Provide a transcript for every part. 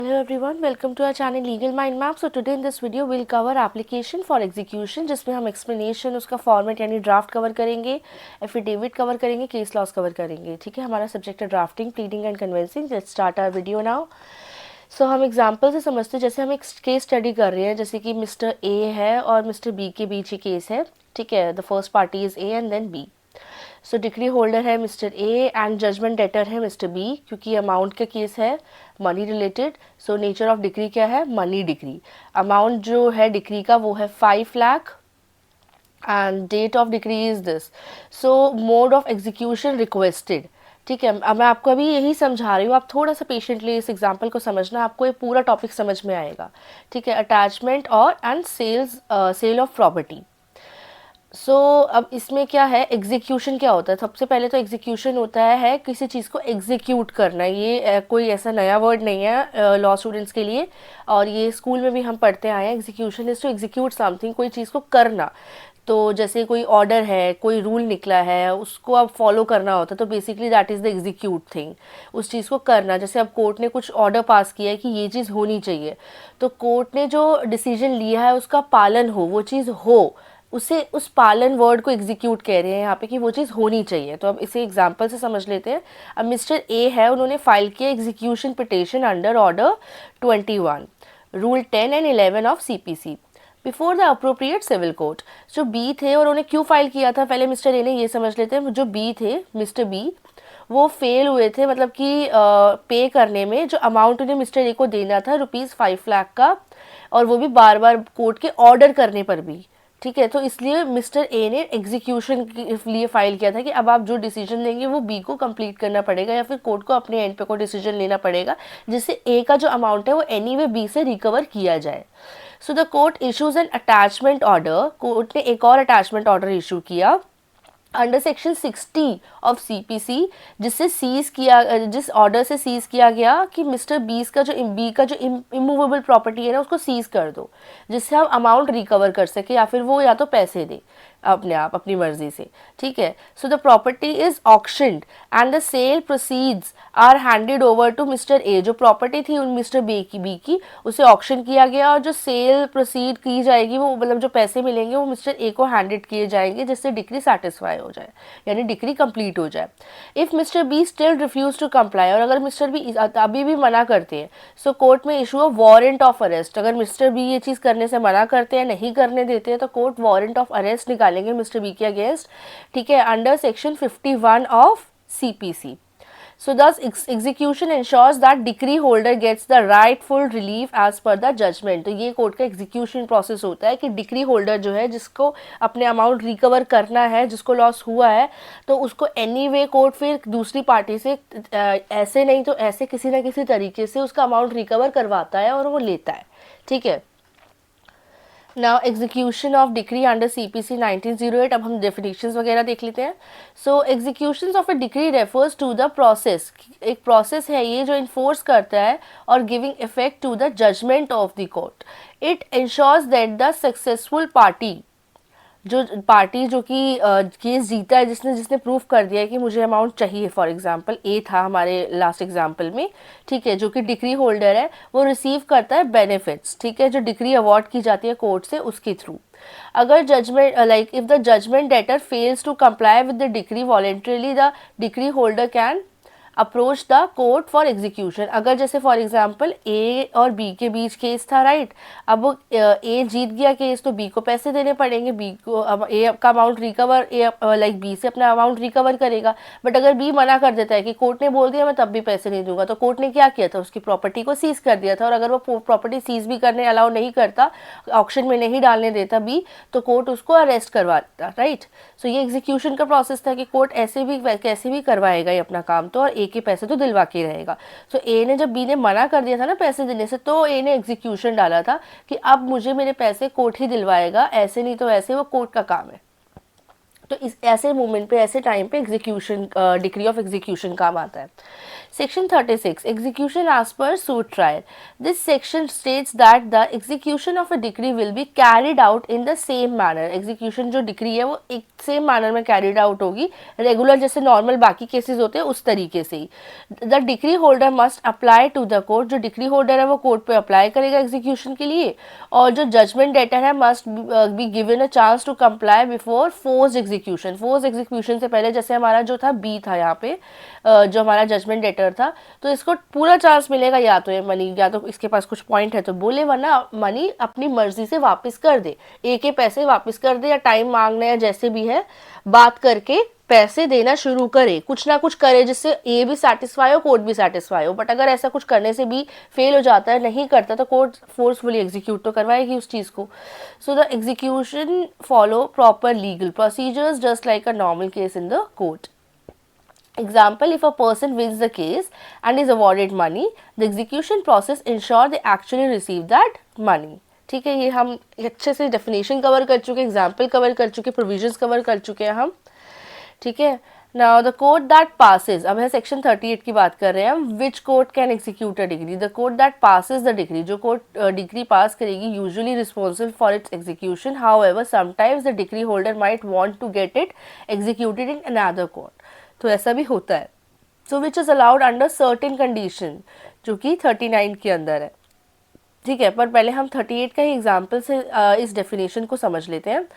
Hello everyone, welcome to our channel Legal Mind Map. So today in this video we'll cover application for execution, जिसमें हम explanation उसका format यानी draft cover करेंगे, affidavit cover करेंगे, case laws cover करेंगे. ठीक है, हमारा subject है drafting, pleading and convincing. Let's start our video now. So हम एग्जाम्पल से समझते हैं. जैसे हम एक केस स्टडी कर रहे हैं, जैसे कि मिस्टर ए है और मिस्टर बी के बीच ही केस है. ठीक है, the first party is A and then B. So decree holder है mister A and judgment debtor है मिस्टर बी. क्योंकि अमाउंट का केस है, money related, so nature of decree क्या है, मनी डिक्री. अमाउंट जो है डिक्री का वो है 5 lakh and date of decree is this. So mode of execution requested. ठीक है, अब मैं आपको अभी यही समझा रही हूँ, आप थोड़ा सा पेशेंटली इस एग्जाम्पल को समझना, आपको ये पूरा टॉपिक समझ में आएगा. ठीक है, अटैचमेंट और एंड सेल ऑफ प्रॉपर्टी. सो अब इसमें क्या है, एग्जीक्यूशन क्या होता है. सबसे पहले तो एग्जीक्यूशन होता है किसी चीज़ को एग्जीक्यूट करना. ये कोई ऐसा नया वर्ड नहीं है लॉ स्टूडेंट्स के लिए, और ये स्कूल में भी हम पढ़ते आए हैं. Execution is to execute something, कोई चीज़ को करना. तो जैसे कोई ऑर्डर है, कोई रूल निकला है, उसको अब फॉलो करना होता है, तो basically that is the execute thing, उस चीज़ को करना. जैसे अब कोर्ट ने कुछ ऑर्डर पास किया है कि ये चीज़ होनी चाहिए, तो कोर्ट ने जो डिसीजन लिया है उसका पालन हो, वो चीज़ हो, उसे उस पालन वर्ड को एग्जीक्यूट कह रहे हैं यहाँ पे कि वो चीज़ होनी चाहिए. तो अब इसे एग्जांपल से समझ लेते हैं. अब मिस्टर ए है, उन्होंने फाइल किया execution petition under order 21, rule 10 and 11 of CPC before the appropriate civil court. जो बी थे, और उन्होंने क्यों फाइल किया था, पहले मिस्टर ए ने ये समझ लेते हैं. जो बी थे, मिस्टर बी, वो फेल हुए थे, मतलब कि पे करने में. जो अमाउंट उन्हें मिस्टर ए को देना था ₹5 लाख का, और वो भी बार बार कोर्ट के ऑर्डर करने पर भी. ठीक है, तो इसलिए मिस्टर ए ने एग्जीक्यूशन के लिए फाइल किया था कि अब आप जो डिसीजन लेंगे वो बी को कंप्लीट करना पड़ेगा, या फिर कोर्ट को अपने एंड पे कोई डिसीजन लेना पड़ेगा, जिससे ए का जो अमाउंट है वो एनीवे बी से रिकवर किया जाए. सो the court issues N attachment order. Court ने एक और अटैचमेंट ऑर्डर इशू किया अंडर सेक्शन 60 ऑफ सीपीसी, जिससे सीज किया, जिस ऑर्डर से सीज किया गया कि मिस्टर बी का जो इमूवेबल प्रॉपर्टी है ना, उसको सीज कर दो, जिससे हम अमाउंट रिकवर कर सके, या फिर वो या तो पैसे दे अपने आप अपनी मर्जी से. ठीक है, so the property is auctioned and the sale proceeds are handed over to mister A. जो प्रॉपर्टी थी उन मिस्टर बी की उसे ऑक्शन किया गया, और जो सेल प्रोसीड की जाएगी, वो मतलब जो पैसे मिलेंगे वो मिस्टर ए को हैंडेड किए जाएंगे, जिससे डिक्री सेटिस्फाई हो जाए, यानी डिक्री कंप्लीट हो जाए. If mister B still refuse to comply, और अगर मिस्टर बी अभी भी मना करते हैं, सो कोर्ट में issue a warrant of arrest. अगर मिस्टर बी ये चीज़ करने से मना करते हैं, नहीं करने देते हैं, तो कोर्ट वारंट ऑफ अरेस्ट निकालेंगे मिस्टर बी के अगेंस्ट. ठीक है, under section 51 of CPC. So thus execution ensures that decree holder gets the rightful relief as per the judgment. तो ये कोर्ट का एग्जीक्यूशन प्रोसेस होता है कि डिक्री होल्डर जो है, जिसको अपने अमाउंट रिकवर करना है, जिसको लॉस हुआ है, तो उसको एनीवे कोर्ट फिर दूसरी पार्टी से ऐसे नहीं तो ऐसे किसी ना किसी तरीके से उसका अमाउंट रिकवर करवाता है और वो लेता है. ठीक है. Now execution of decree under CPC 1908. अब हम डेफिनेशंस वगैरह देख लेते हैं. So execution of a decree refers to the process. एक प्रोसेस है ये जो इन्फोर्स करता है और giving effect to the judgment of the court. It ensures that the successful party, जो पार्टी जो कि केस जीता है, जिसने जिसने प्रूफ कर दिया है कि मुझे अमाउंट चाहिए, फॉर एग्जांपल ए था हमारे लास्ट एग्जांपल में. ठीक है, जो कि डिक्री होल्डर है, वो रिसीव करता है बेनिफिट्स. ठीक है, जो डिक्री अवार्ड की जाती है कोर्ट से, उसके थ्रू. अगर judgement like if the judgement debtor fails to comply with the decree voluntarily, the decree holder can approach the court for execution. अगर जैसे फॉर एग्जांपल ए और बी के बीच केस था, राइट. अब ए जीत गया केस, तो बी को पैसे देने पड़ेंगे. बी को अब ए का अमाउंट रिकवर, ए लाइक बी से अपना अमाउंट रिकवर करेगा. बट अगर बी मना कर देता है कि कोर्ट ने बोल दिया मैं तब भी पैसे नहीं दूंगा, तो कोर्ट ने क्या किया था, उसकी प्रॉपर्टी को सीज कर दिया था. और अगर वो प्रॉपर्टी सीज भी करने अलाउ नहीं करता, ऑक्शन में नहीं डालने देता बी, तो कोर्ट उसको अरेस्ट करवाता, राइट. सो ये एग्जीक्यूशन का प्रोसेस था कि कोर्ट ऐसे भी कैसे भी करवाएगा ये अपना काम, तो और ए के पैसे तो दिलवा के रहेगा. सो ए ने, जब बी ने मना कर दिया था ना पैसे देने से, तो ए ने एग्जीक्यूशन डाला था कि अब मुझे मेरे पैसे कोर्ट ही दिलवाएगा, ऐसे नहीं तो ऐसे, वो कोर्ट का काम है. तो इस ऐसे मोमेंट पे, ऐसे टाइम पे एग्जीक्यूशन, डिक्री ऑफ एग्जीक्यूशन काम आता है. Section 36, execution as per suit trial. This section states that the execution of a decree will be carried out in the same manner. Execution जो decree है वो एक same manner में carried out होगी, regular जैसे normal बाकी cases होते हैं उस तरीके से ही. The decree holder must apply to the court. जो decree holder है वो court पे apply करेगा execution के लिए, और जो judgment debtor है must be given a chance to comply before forced execution. Forced execution से पहले जैसे हमारा जो था B था यहाँ पे, जो हमारा जजमेंट डेटर था, तो इसको पूरा चांस मिलेगा या तो ये मनी, या तो इसके पास कुछ पॉइंट है तो बोले, वरना मनी अपनी मर्जी से वापस कर दे, एक ही पैसे वापस कर दे, या टाइम मांगना या जैसे भी है बात करके पैसे देना शुरू करे, कुछ ना कुछ करे जिससे ए भी सेटिस्फाई हो, कोर्ट भी सेटिस्फाई हो. बट अगर ऐसा कुछ करने से भी फेल हो जाता है, नहीं करता, तो कोर्ट फोर्सफुली एग्जीक्यूट तो करवाएगी उस चीज़ को. So the execution follow proper legal procedures just like a normal case in the court. Example, if a person wins the case and is awarded money, the execution process ensure they actually receive that money. ठीक है, ये हम अच्छे से definition cover कर चुके, example cover कर चुके, प्रोविजंस कवर कर चुके हैं हम. ठीक है. Now the court that passes, अब है सेक्शन 38 की बात कर रहे हैं हम. Which court can execute a degree? The court that passes the degree, जो कोर्ट डिग्री पास करेगी, usually responsible for its execution. However sometimes the degree holder might want to get it executed in another court. तो ऐसा भी होता है. So which is allowed under certain condition, जो कि 39 के अंदर है. ठीक है, पर पहले हम 38 का ही एग्जाम्पल से इस डेफिनेशन को समझ लेते हैं.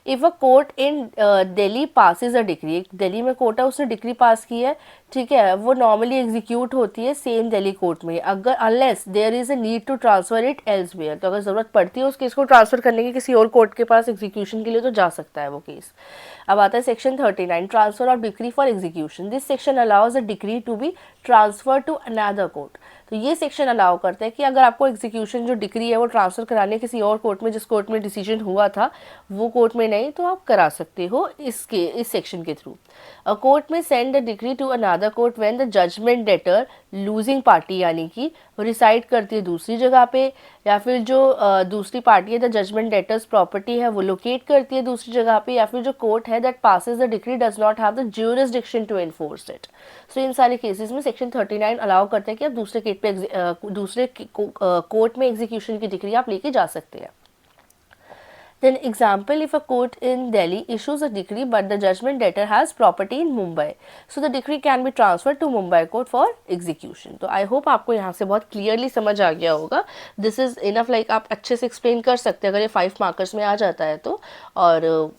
If a court in Delhi passes a degree, एक दिल्ली में कोर्ट है, उसने डिग्री पास की है, ठीक है, वो नॉर्मली एग्जीक्यूट होती है सेम दिल्ली कोर्ट में, अगर unless there is a need to transfer it elsewhere. तो अगर ज़रूरत पड़ती है उस केस को ट्रांसफर करने की किसी और कोर्ट के पास एग्जीक्यूशन के लिए, तो जा सकता है वो केस. अब आता है section 39, transfer of decree for execution. This section allows a decree to be transfer to another court. तो ये सेक्शन अलाउ करता है कि अगर आपको एग्जीक्यूशन जो डिग्री है वो ट्रांसफर करानी है किसी और कोर्ट में, जिस कोर्ट में डिसीजन हुआ था वो कोर्ट में नहीं, तो आप करा सकते हो इस सेक्शन के थ्रू. अ कोर्ट में send the decree to another court when the judgement debtor losing party, यानी कि रिसाइड करती है दूसरी जगह पे, या फिर जो दूसरी पार्टी है द जजमेंट डेटर्स प्रॉपर्टी है वो लोकेट करती है दूसरी जगह पे, या फिर जो कोर्ट है that passes the degree does not have the jurisdiction to enforce it. So इन सारे केसेस में सेक्शन 39 अलाउ करते हैं कि आप दूसरे कोर्ट में एग्जीक्यूशन की डिग्री आप लेके जा सकते हैं. Then example, if a court in Delhi issues a decree but the judgment debtor has property in Mumbai, so the decree can be transferred to Mumbai court for execution. तो I hope आपको यहाँ से बहुत clearly समझ आ गया होगा. This is enough, like आप अच्छे से explain कर सकते हैं अगर ये 5 मार्कर्स में आ जाता है तो, और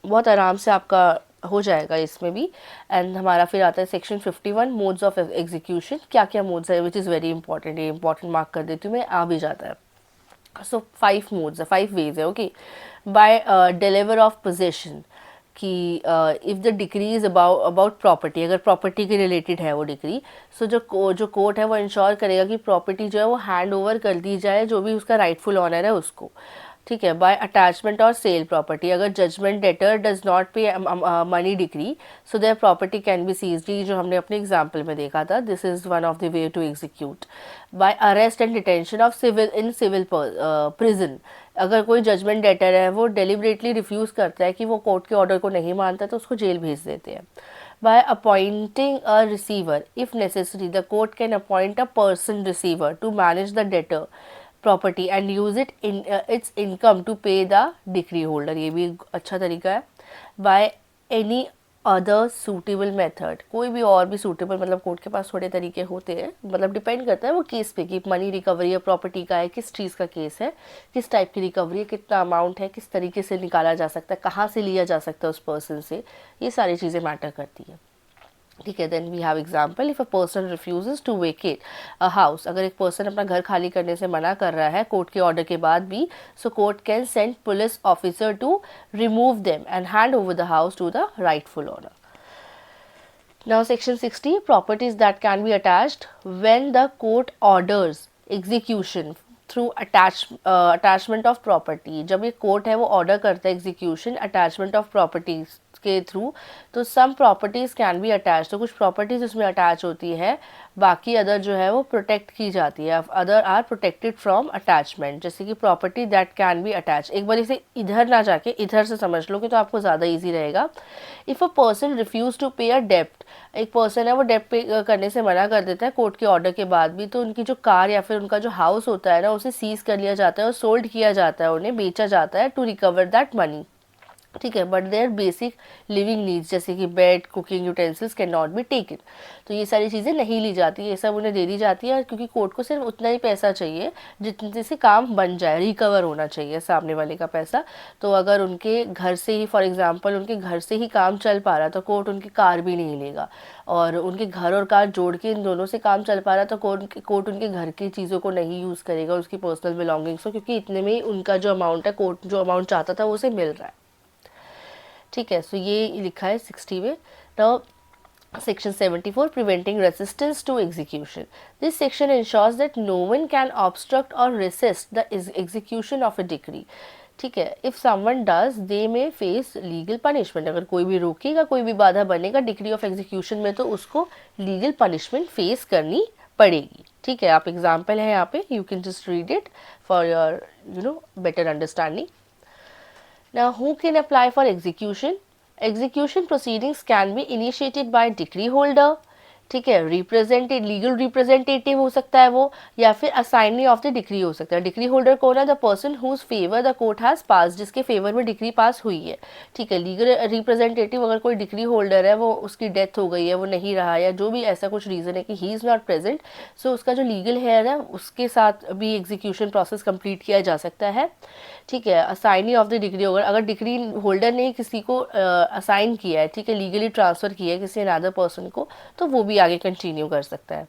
बहुत आराम से आपका हो जाएगा इसमें भी. एंड हमारा फिर आता है सेक्शन 51, मोड्स ऑफ एग्जीक्यूशन. क्या क्या मोड्स है, विच इज़ वेरी इंपॉर्टेंट, ये इंपॉर्टेंट मार्क कर देती हूँ मैं, आ भी जाता है. सो 5 मोड्स है, 5 वेज है. Okay, by deliver of possession, कि if the decree is about property, अगर प्रॉपर्टी के रिलेटेड है वो डिक्री, सो जो कोर्ट है वो इंश्योर करेगा कि प्रॉपर्टी जो है वो हैंड ओवर कर दी जाए जो भी उसका राइटफुल ऑनर है उसको. ठीक है. बाय अटैचमेंट और सेल प्रॉपर्टी, अगर judgement debtor does not pay money decree, so there property can be seized, जो हमने अपने एग्जांपल में देखा था. This is one of the way to execute. By arrest and detention of civil prison, अगर कोई judgement debtor है वो डेलिबरेटली रिफ्यूज़ करता है कि वो कोर्ट के ऑर्डर को नहीं मानता, तो उसको जेल भेज देते हैं. By appointing a receiver, if necessary, the court can appoint a person receiver to manage the debtor property and use it in its income to pay the decree holder. ये भी अच्छा तरीका है. By any other suitable method, कोई भी और भी suitable, मतलब कोर्ट के पास थोड़े तरीके होते हैं, मतलब डिपेंड करता है वो केस पे कि मनी रिकवरी या प्रॉपर्टी का है, किस चीज़ का केस है, किस टाइप की रिकवरी है, कितना अमाउंट है, किस तरीके से निकाला जा सकता है, कहाँ से लिया जा सकता है उस पर्सन से, ये सारी चीज़ें मैटर करती है. ठीक है. Then we have example, if a person refuses to vacate a house, अगर एक पर्सन अपना घर खाली करने से मना कर रहा है कोर्ट के ऑर्डर के बाद भी, so court can send police officer to remove them and hand over the house to the rightful owner. Now section 60, properties that can be attached when the court orders execution through attachment of property. जब ये court है वो order करता है execution attachment of properties के through, तो सम properties can be attach, तो कुछ प्रॉपर्टीज़ उसमें अटैच होती है, बाकी अदर जो है वो प्रोटेक्ट की जाती है, other are protected from attachment. जैसे कि property that can be attach, एक बार इसे इधर ना जाके इधर से समझ लोगे तो आपको ज़्यादा ईजी रहेगा। If a person refuse to pay a डेप्ट, एक पर्सन है वो डेप्ट पे करने से मना कर देता है कोर्ट के ऑर्डर के बाद भी, तो उनकी जो कार या फिर उनका जो हाउस होता है ना उसे सीज कर लिया जाता है और सोल्ड किया जाता है, उन्हें बेचा जाता है टू रिकवर दैट मनी। ठीक है, but there basic living needs जैसे कि bed, cooking utensils can not be taken, तो ये सारी चीज़ें नहीं ली जाती, ये सब उन्हें दे दी जाती है, क्योंकि कोर्ट को सिर्फ उतना ही पैसा चाहिए जितने से काम बन जाए, रिकवर होना चाहिए सामने वाले का पैसा। तो अगर उनके घर से ही, फॉर एग्जांपल उनके घर से ही काम चल पा रहा तो कोर्ट उनकी कार भी नहीं लेगा, और उनके घर और कार जोड़ के इन दोनों से काम चल पा रहा तो कोर्ट उनके घर की चीज़ों को नहीं यूज़ करेगा, उसकी पर्सनल बिलोंगिंग्स को, क्योंकि इतने में ही उनका जो अमाउंट है, कोर्ट जो अमाउंट चाहता था वो उसे मिल रहा है। ठीक है, सो ये लिखा है 60 में। Now Section 74, preventing resistance to execution. This section ensures that no one can obstruct or resist the execution of a decree. ठीक है, if someone does, they may face legal punishment. अगर कोई भी रोकेगा, कोई भी बाधा बनेगा डिक्री ऑफ एग्जीक्यूशन में, तो उसको लीगल पनिशमेंट फेस करनी पड़ेगी। ठीक है, आप एग्जाम्पल है यहाँ पे, you can just read it for your better understanding. Now, who can apply for execution? Execution proceedings can be initiated by decree holder. ठीक है, रिप्रेजेंटेड लीगल रिप्रेजेंटेटिव हो सकता है वो, या फिर असाइनी ऑफ द डिक्री हो सकता है। डिक्री होल्डर कौन है? The person whose favour the court has pass, जिसके फेवर में डिक्री पास हुई है। ठीक है, लीगल रिप्रेजेंटेटिव अगर कोई डिक्री होल्डर है, वो उसकी डेथ हो गई है, वो नहीं रहा, या जो भी ऐसा कुछ रीज़न है कि ही इज़ नॉट प्रेजेंट, सो उसका जो लीगल हेयर है उसके साथ भी एग्जीक्यूशन प्रोसेस कंप्लीट किया जा सकता है। ठीक है, assignee of the decree holder, अगर डिक्री होल्डर ने किसी को असाइन किया है, ठीक है, लीगली ट्रांसफ़र किया है किसी अनदर पर्सन को, तो वो भी आगे कंटिन्यू कर सकता है।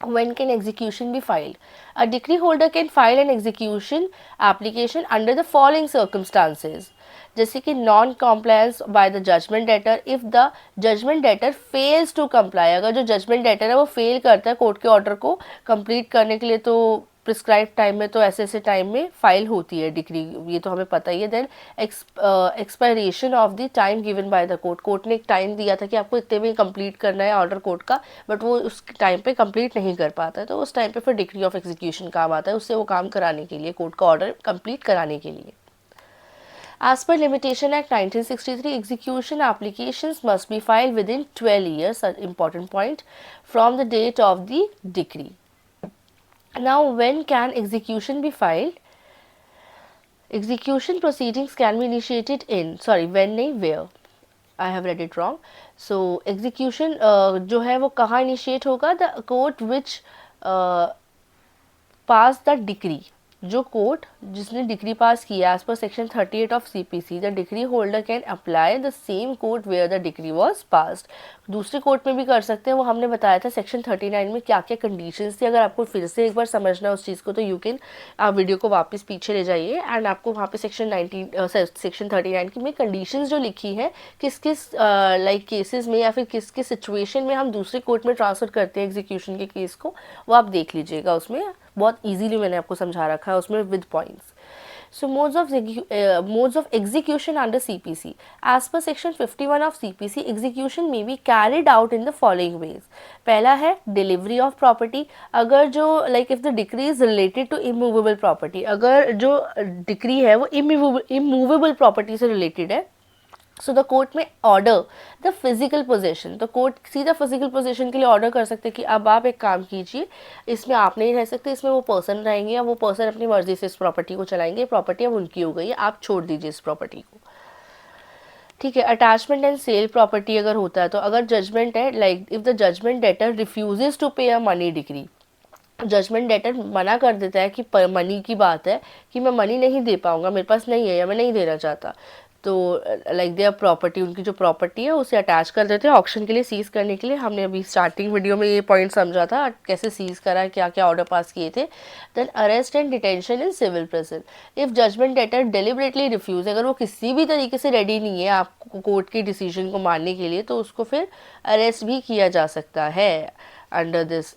When can execution be filed? A decree holder can file an execution application under the following circumstances. जैसे कि non compliance by the judgement debtor, if the judgement debtor fails to comply, अगर जो judgement debtor है वो fail करता है court के order को कंप्लीट करने के लिए, तो प्रिस्क्राइब टाइम में, तो ऐसे ऐसे टाइम में फाइल होती है डिक्री, ये तो हमें पता ही है। Then expiration of the time given by the court, court ने एक टाइम दिया था कि आपको इतने में कंप्लीट करना है ऑर्डर कोर्ट का, बट वो उस टाइम पे कंप्लीट नहीं कर पाता है, तो उस टाइम पे फिर डिक्री ऑफ एग्जीक्यूशन काम आता है, उससे वो काम कराने के लिए, कोर्ट का ऑर्डर कंप्लीट कराने के लिए। As per Limitation Act 1963, execution applications must be filed within 12 years, an important point, from the date of the decree. Now, when can execution be filed? Execution proceedings can be initiated in, when नहीं, where? I have read it wrong. So, execution जो है वो कहाँ initiate होगा? The court which passed the decree, जो court जिसने decree pass किया as per section 38 of CPC, the degree holder can apply the same court where the decree was passed. दूसरे court में भी कर सकते हैं, वो हमने बताया था सेक्शन 39 में क्या क्या कंडीशंस थी। अगर आपको फिर से एक बार समझना उस चीज़ को, तो यू कैन, आप वीडियो को वापस पीछे ले जाइए एंड आपको वहाँ पे सेक्शन 39 की में कंडीशंस जो लिखी है, किस किस लाइक केसेस में या फिर किस किस सिचुएशन में हम दूसरे कोर्ट में ट्रांसफ़र करते हैं एग्जीक्यूशन के केस को, वो आप देख लीजिएगा। उसमें बहुत इजीली मैंने आपको समझा रखा है उसमें with points. So modes of execution under CPC. As per section 51 of CPC, execution may be carried out in the following ways. पहला है delivery of property. अगर जो like if the decree is related to immovable property, अगर जो decree है वो immovable property से related है, सो द कोर्ट में ऑर्डर द फिजिकल पोजेशन, तो कोर्ट सीधा फिजिकल पोजेशन के लिए ऑर्डर कर सकते हैं कि अब आप एक काम कीजिए, इसमें आप नहीं रह सकते, इसमें वो पर्सन रहेंगे, या वो पर्सन अपनी मर्जी से इस प्रॉपर्टी को चलाएंगे, प्रॉपर्टी अब उनकी हो गई है, आप छोड़ दीजिए इस प्रॉपर्टी को। ठीक है, अटैचमेंट एंड सेल प्रॉपर्टी अगर होता है, तो अगर जजमेंट है, like if the judgement debtor refuses to pay a money decree, judgment debtor मना कर देता है कि मनी की बात है कि मैं मनी नहीं दे पाऊंगा, मेरे पास नहीं है या मैं नहीं देना चाहता, तो लाइक देयर प्रॉपर्टी, उनकी जो प्रॉपर्टी है उसे अटैच कर देते हैं ऑक्शन के लिए, सीज़ करने के लिए। हमने अभी स्टार्टिंग वीडियो में ये पॉइंट समझा था कैसे सीज़ करा, क्या क्या ऑर्डर पास किए थे। Then arrest and detention in civil prison, if judgement debtor deliberately refuse, अगर वो किसी भी तरीके से रेडी नहीं है आपको कोर्ट के डिसीजन को मानने के लिए, तो उसको फिर अरेस्ट भी किया जा सकता है under this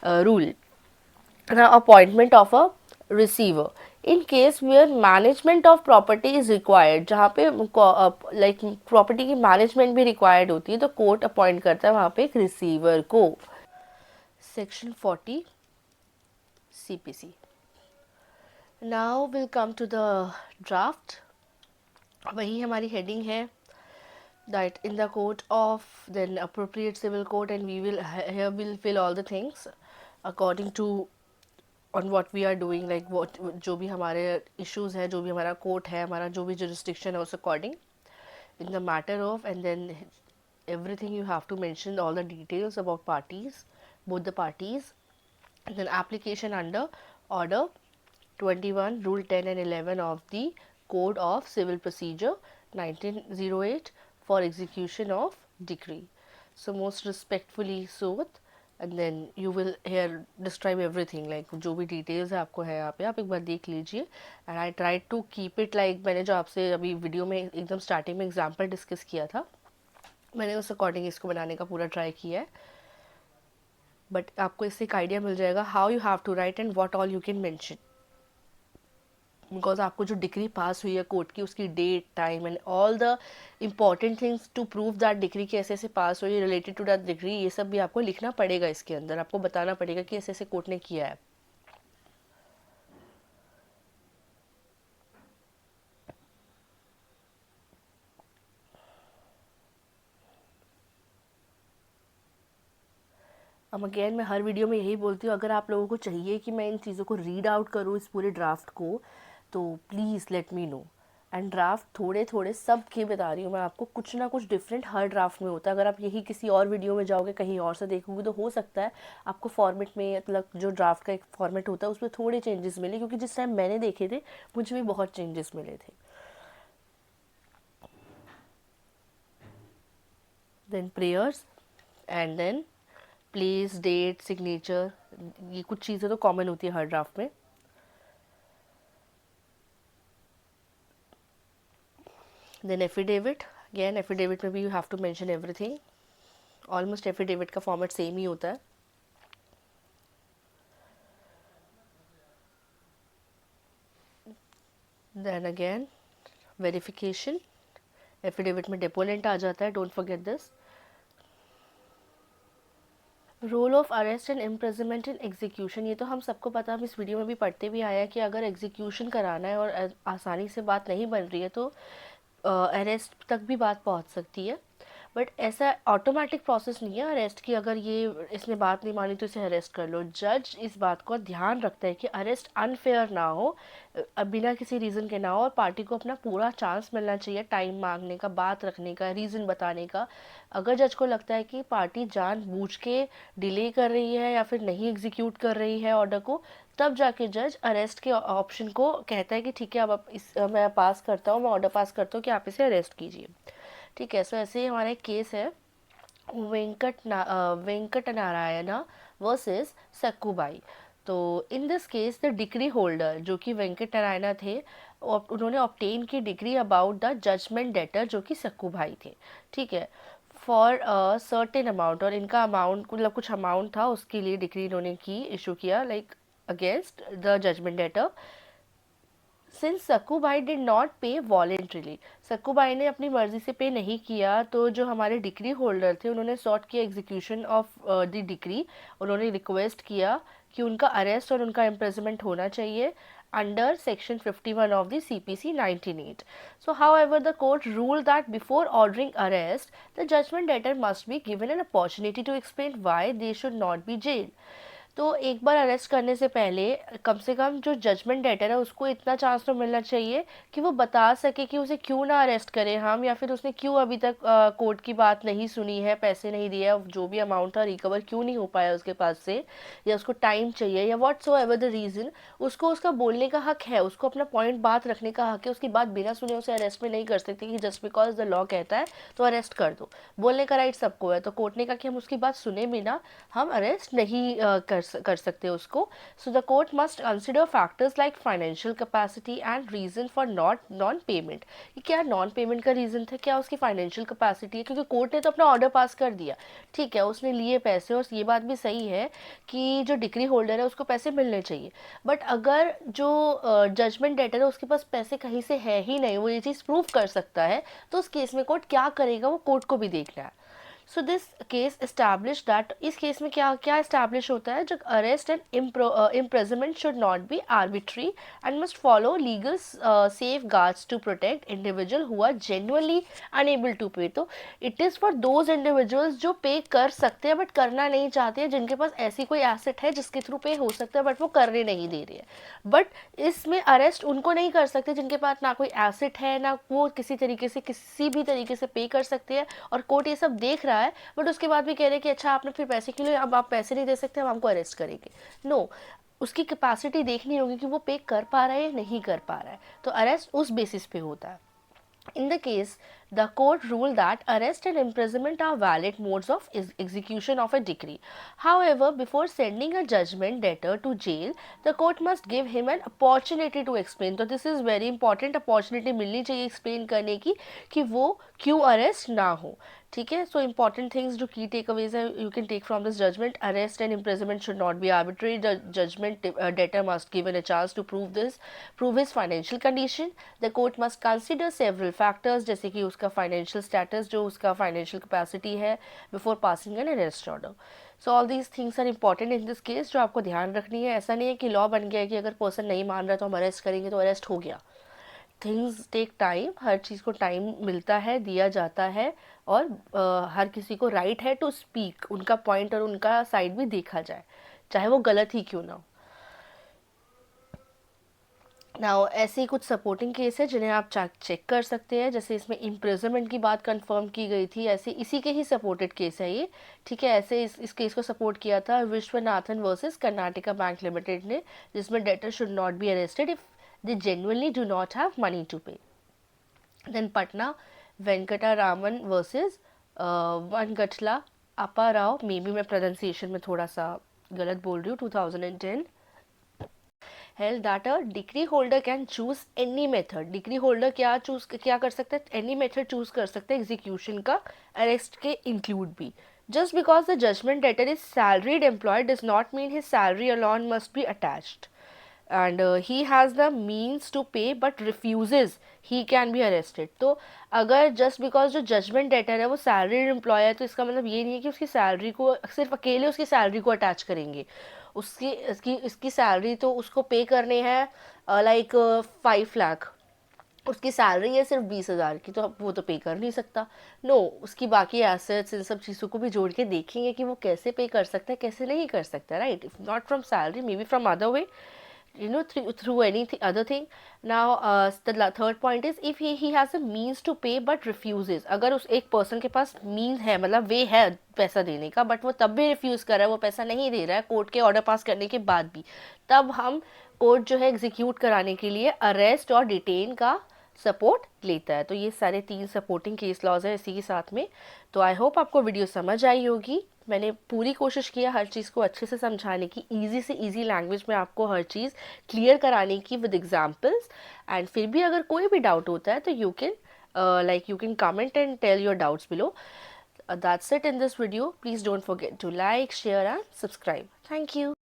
rule. Appointment of a receiver, in case where management of property is required, जहाँ पे लाइक प्रॉपर्टी की मैनेजमेंट भी रिक्वायर्ड होती है, तो कोर्ट अपॉइंट करता है वहाँ पे एक रिसीवर को। Section 40 CPC। Now will come to the draft. वही हमारी हेडिंग है that in the court of then appropriate civil court, and we will here will fill all the things according to on what we are doing, like what जो भी हमारे issues है, जो भी हमारा court है, हमारा जो भी jurisdiction है, उस according in the matter of, and then everything you have to mention all the details about parties, both the parties, and then application under order 21 rule 10 and 11 of the code of civil procedure 1908 for execution of decree. So most respectfully Sooth, and then you will here describe everything, like जो भी details है आपको है यहाँ पे, आप एक बार देख लीजिए। and I tried to keep it like मैंने जो आपसे अभी वीडियो में एकदम स्टार्टिंग में एग्जाम्पल डिस्कस किया था, मैंने उस अकॉर्डिंग इसको बनाने का पूरा ट्राई किया है। बट आपको इससे एक आइडिया मिल जाएगा how you have to write and what all you can mention, because आपको जो डिग्री पास हुई है कोर्ट की, उसकी date, time and all the important things to prove that decree की ऐसे ऐसे पास हुई रिलेटेड टू दैट डिग्री, ये सब भी आपको लिखना पड़ेगा इसके अंदर, आपको बताना पड़ेगा कि ऐसे ऐसे कोर्ट ने किया है। अब अगेन मैं हर वीडियो में यही बोलती हूँ, अगर आप लोगों को चाहिए कि मैं इन चीज़ों को रीड आउट करूँ इस पूरे ड्राफ्ट को, तो please let me know. And draft थोड़े थोड़े सब के बता रही हूँ मैं आपको, कुछ ना कुछ डिफरेंट हर ड्राफ्ट में होता है। अगर आप यही किसी और वीडियो में जाओगे, कहीं और से देखोगे, तो हो सकता है आपको फॉर्मेट में, मतलब जो ड्राफ्ट का एक फॉर्मेट होता है उसमें थोड़े चेंजेस मिले, क्योंकि जिस टाइम मैंने देखे थे मुझे भी बहुत चेंजेस मिले थे। Then prayers, and then place, date, signature, ये कुछ चीज़ें तो कॉमन होती है हर ड्राफ्ट में। देन एफिडेविट, अगेन एफिडेविट में भी you have to mention everything, almost affidavit का फॉर्मेट सेम ही होता है। देन अगेन वेरिफिकेशन, एफिडेविट में डेपोनेंट आ जाता है, don't forget this. Role of arrest and imprisonment in execution, ये तो हम सबको पता, हम इस वीडियो में भी पढ़ते भी आया कि अगर एग्जीक्यूशन कराना है और आसानी से बात नहीं बन रही है तो अरेस्ट तक भी बात पहुंच सकती है। बट ऐसा ऑटोमेटिक प्रोसेस नहीं है अरेस्ट की, अगर ये इसने बात नहीं मानी तो इसे अरेस्ट कर लो। जज इस बात को ध्यान रखता है कि अरेस्ट अनफेयर ना हो, बिना किसी रीज़न के ना हो, और पार्टी को अपना पूरा चांस मिलना चाहिए टाइम मांगने का, बात रखने का, रीज़न बताने का। अगर जज को लगता है कि पार्टी जानबूझ के डिले कर रही है या फिर नहीं एग्जीक्यूट कर रही है ऑर्डर को, तब जाके जज अरेस्ट के ऑप्शन को कहता है कि ठीक है, अब आप मैं पास करता हूँ, मैं ऑर्डर पास करता हूँ कि आप इसे अरेस्ट कीजिए। ठीक है, सो ऐसे ही हमारा एक केस है वेंकट नारायणा वर्सेस सक्कूबाई। तो in this case the degree holder, जो कि वेंकट नारायणा थे, उन्होंने ऑब्टेन की decree about the judgement debtor, जो कि सक्कूबाई थे। ठीक है, फॉर अ सर्टेन अमाउंट, और इनका अमाउंट मतलब कुछ अमाउंट था, उसके लिए डिग्री इन्होंने की, इशू किया, like against the judgement debtor. Since Sakkubai did not pay voluntarily, Sakkubai ने अपनी मर्जी से पे नहीं किया, तो जो हमारे डिग्री होल्डर थे उन्होंने सॉर्ट किया एग्जीक्यूशन ऑफ द डिग्री, उन्होंने रिक्वेस्ट किया कि उनका अरेस्ट और उनका इम्प्रिजनमेंट होना चाहिए under section 51 of the CPC 1908. So however the court ruled that before ordering arrest the judgment debtor must be given an opportunity to explain why they should not be jailed. तो एक बार arrest करने से पहले कम से कम जो judgement debtor है उसको इतना चांस तो मिलना चाहिए कि वो बता सके कि उसे क्यों ना अरेस्ट करें हम, या फिर उसने क्यों अभी तक कोर्ट की बात नहीं सुनी है, पैसे नहीं दिए, जो भी अमाउंट था रिकवर क्यों नहीं हो पाया उसके पास से, या उसको टाइम चाहिए, या what so ever the reason, उसको उसका बोलने का हक है, उसको अपना पॉइंट बात रखने का हक है। उसकी बात बिना सुने उसे अरेस्ट में नहीं कर सकते कि जस्ट बिकॉज द लॉ कहता है तो अरेस्ट कर दो, बोलने का राइट सबको है। तो कोर्ट ने कहा कि हम उसकी बात सुने बिना हम अरेस्ट नहीं कर कर सकते हैं उसको. So the court must consider factors like financial capacity and reason for non payment. कि क्या नॉन पेमेंट का रीज़न था, क्या उसकी फाइनेंशियल कैपेसिटी है, क्योंकि कोर्ट ने तो अपना ऑर्डर पास कर दिया, ठीक है, उसने लिए पैसे, और ये बात भी सही है कि जो डिग्री होल्डर है उसको पैसे मिलने चाहिए. बट अगर जो जजमेंट डेटर है उसके पास पैसे कहीं से है ही नहीं, वो ये चीज़ प्रूव कर सकता है, तो उस केस में कोर्ट क्या करेगा वो कोर्ट को भी देखना है. So this case establish that, इस केस में क्या क्या इस्टेब्लिश होता है, जब arrest and imprisonment should not be arbitrary and must follow legal safeguards to protect individual who are genuinely unable to pay. तो it is for those individuals जो pay कर सकते हैं बट करना नहीं चाहते हैं, जिनके पास ऐसी कोई एसेट है जिसके थ्रू पे हो सकता है बट वो करने नहीं दे रहे हैं. बट इसमें अरेस्ट उनको नहीं कर सकते जिनके पास ना कोई एसेट है, ना वो किसी तरीके से किसी भी तरीके से पे कर सकते हैं, और कोर्ट ये सब देख रहा है, बट उसके बाद भी कह रहे हैं कि अच्छा आपने फिर पैसे क्यों लिए, अब आप पैसे नहीं दे सकते, हम आपको अरेस्ट करेंगे. नो, उसकी कैपेसिटी देखनी होगी कि वो पे कर पा रहा है या नहीं कर पा रहा है, तो अरेस्ट उस बेसिस पे होता है. In the case, the court ruled that arrest and imprisonment are valid modes of execution of a decree. However, before sending a judgment debtor to jail, the court must give him an opportunity to explain. तो this is very important, opportunity मिलनी चाहिए explain करने की कि वो क्यों arrest ना हो, ठीक है. सो इंपॉर्टेंट थिंग्स जो की टेक अवेज है you can take from this judgment: arrest and imprisonment should not be arbitrary. Judgment debtor must given a chance to prove his financial condition. The court must consider several factors, जैसे कि उसका financial status, जो उसका financial capacity है, before passing an arrest order. So all these things are important in this case, जो आपको ध्यान रखनी है. ऐसा नहीं है कि लॉ बन गया है कि अगर पर्सन नहीं मान रहा तो हम अरेस्ट करेंगे तो अरेस्ट हो गया. थिंग्स टेक टाइम, हर चीज़ को टाइम मिलता है, दिया जाता है, और हर किसी को राइट है टू स्पीक, उनका पॉइंट और उनका साइड भी देखा जाए, चाहे वो गलत ही क्यों ना हो. नाउ ऐसे ही कुछ सपोर्टिंग केस है जिन्हें आप चेक कर सकते हैं. जैसे इसमें इम्प्रिजनमेंट की बात कंफर्म की गई थी, ऐसे इसी के ही सपोर्टेड केस है ये, ठीक है. ऐसे इस केस को सपोर्ट किया था Viswanathan versus Karnataka bank limited ने, जिसमें debtor should not be arrested if they genuinely do not have money to pay. Then Patna Venkataraman versus Vangatla Appa Rao, may be मैं प्रोनाउंसिएशन में थोड़ा सा गलत बोल रही हूँ, 2010, held that a degree holder can choose any method. Degree holder क्या कर सकता है, एनी मेथड चूज कर सकते हैं एग्जीक्यूशन का, अरेस्ट के इंक्लूड भी. Just because the judgment debtor is salaried employee does not mean his salary alone must be attached. And he has the means to pay but refuses, he can be arrested. तो अगर just because जो judgment debtor है वो salaried employee है, तो इसका मतलब ये नहीं है कि उसकी सैलरी को सिर्फ अकेले उसकी सैलरी को अटैच करेंगे. इसकी सैलरी तो उसको पे करने हैं लाइक 5 लाख, उसकी सैलरी है सिर्फ 20,000 की, तो वो तो पे कर नहीं सकता. नो, उसकी बाकी एसेट्स, इन सब चीज़ों को भी जोड़ के देखेंगे कि वो कैसे पे कर सकता है, कैसे नहीं कर सकता, right. If not from salary, may be from other way, through any other thing. Now the third point is if he has a means to pay but refuses. अगर उस एक पर्सन के पास मीन है, मतलब वे है पैसा देने का, बट वो तब भी रिफ्यूज़ कर रहा है, वो पैसा नहीं दे रहा है कोर्ट के ऑर्डर पास करने के बाद भी, तब हम कोर्ट जो है एग्जीक्यूट कराने के लिए अरेस्ट और डिटेन का सपोर्ट लेता है. तो ये सारे 3 सपोर्टिंग केस लॉज है इसी के साथ में. तो आई होप आपको वीडियो समझ आई होगी. मैंने पूरी कोशिश किया हर चीज़ को अच्छे से समझाने की, ईजी से ईजी लैंग्वेज में आपको हर चीज़ क्लियर कराने की विद एग्जांपल्स. एंड फिर भी अगर कोई भी डाउट होता है तो you can comment and tell your doubts below. That's it in this video. Please don't forget to like, share and subscribe. Thank you.